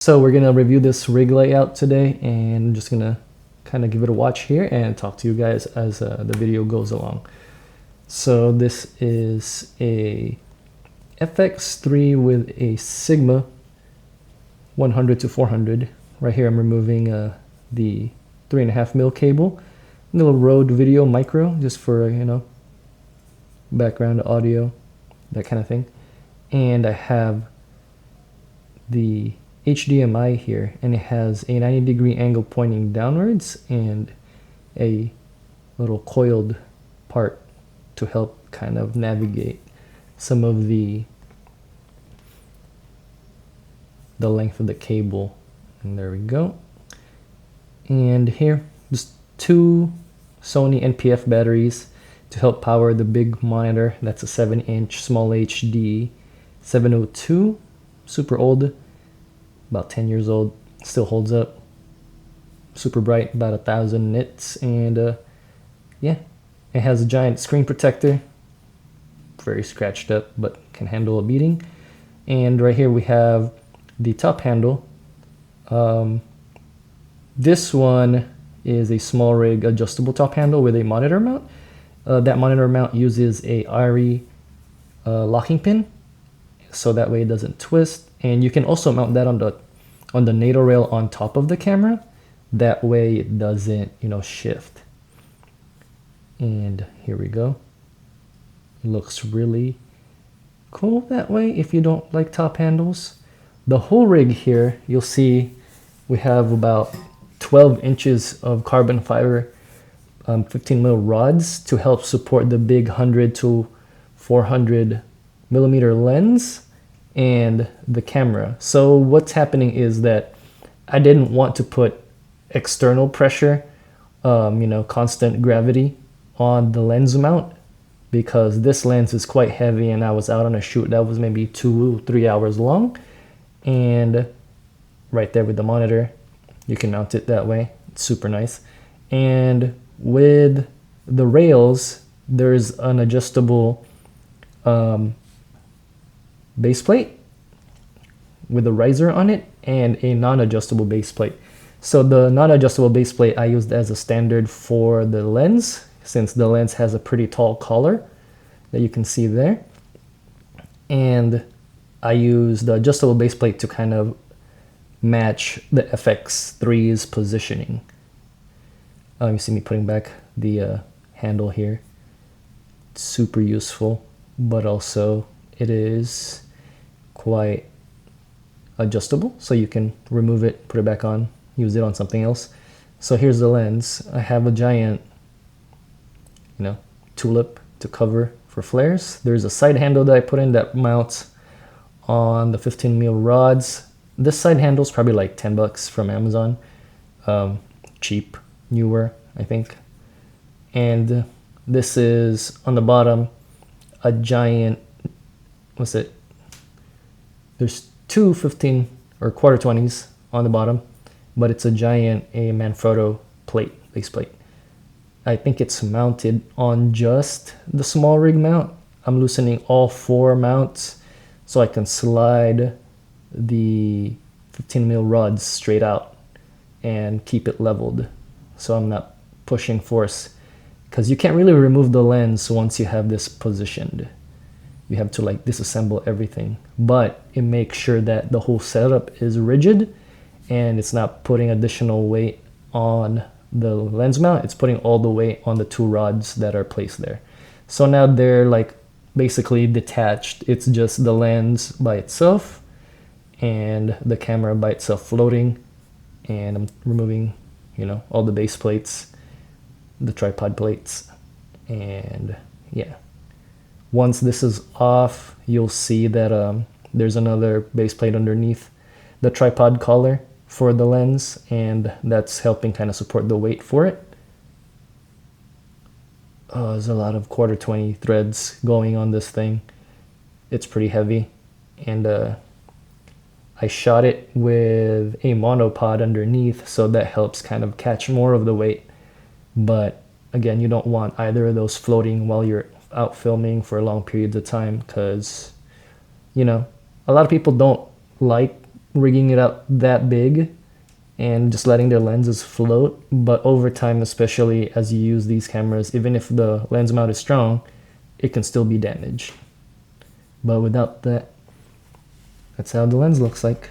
So we're gonna review this rig layout today, and I'm just gonna kind of give it a watch here and talk to you guys as the video goes along. So this is a FX3 with a Sigma 100 to 400. Right here I'm removing the 3.5mm cable, a little Rode Video Micro just for background audio, that kind of thing. And I have the HDMI here, and it has a 90-degree angle pointing downwards and a little coiled part to help kind of navigate some of the length of the cable. And there we go. And here just two Sony NPF batteries to help power the big monitor. That's a 7-inch small HD 702, super old, about 10 years old, still holds up, super bright, about 1,000 nits. And yeah, it has a giant screen protector, very scratched up but can handle a beating. And right here we have the top handle. This one is a small rig adjustable top handle with a monitor mount. That monitor mount uses a ARRI locking pin, so that way it doesn't twist. And you can also mount that on the NATO rail on top of the camera. That way it doesn't, shift. And here we go. It looks really cool that way if you don't like top handles. The whole rig here, you'll see we have about 12 inches of carbon fiber 15mm rods to help support the big 100 to 400 millimeter lens and the camera. So what's happening is that I didn't want to put external pressure, constant gravity on the lens mount, because this lens is quite heavy, and I was out on a shoot that was maybe 2-3 hours long. And right there with the monitor, you can mount it that way. It's super nice. And with the rails, there's an adjustable base plate with a riser on it and a non-adjustable base plate. So the non-adjustable base plate I used as a standard for the lens, since the lens has a pretty tall collar that you can see there. And I used the adjustable base plate to kind of match the FX3's positioning. You see me putting back the handle here. It's super useful, but also it is quite adjustable, so you can remove it, put it back on, use it on something else. So here's the lens. I have a giant, tulip to cover for flares. There's a side handle that I put in that mounts on the 15mm rods. This side handle is probably like $10 from Amazon. Cheap, newer, I think. And this is on the bottom a giant, there's two 15 or quarter 20s on the bottom, but it's a giant Manfrotto plate, base plate. I think it's mounted on just the small rig mount. I'm loosening all 4 mounts so I can slide the 15mm rods straight out and keep it leveled, so I'm not pushing force, because you can't really remove the lens once you have this positioned. You have to disassemble everything, but it makes sure that the whole setup is rigid and it's not putting additional weight on the lens mount. It's putting all the weight on the 2 rods that are placed there. So now they're basically detached. It's just the lens by itself and the camera by itself floating. And I'm removing, all the base plates, the tripod plates, and yeah. Once this is off, you'll see that there's another base plate underneath the tripod collar for the lens, and that's helping kind of support the weight for it. There's a lot of quarter 20 threads going on this thing. It's pretty heavy, and I shot it with a monopod underneath, so that helps kind of catch more of the weight. But again, you don't want either of those floating while you're out filming for long periods of time, because a lot of people don't like rigging it up that big and just letting their lenses float. But over time, especially as you use these cameras, even if the lens mount is strong, it can still be damaged. But without that, that's how the lens looks like.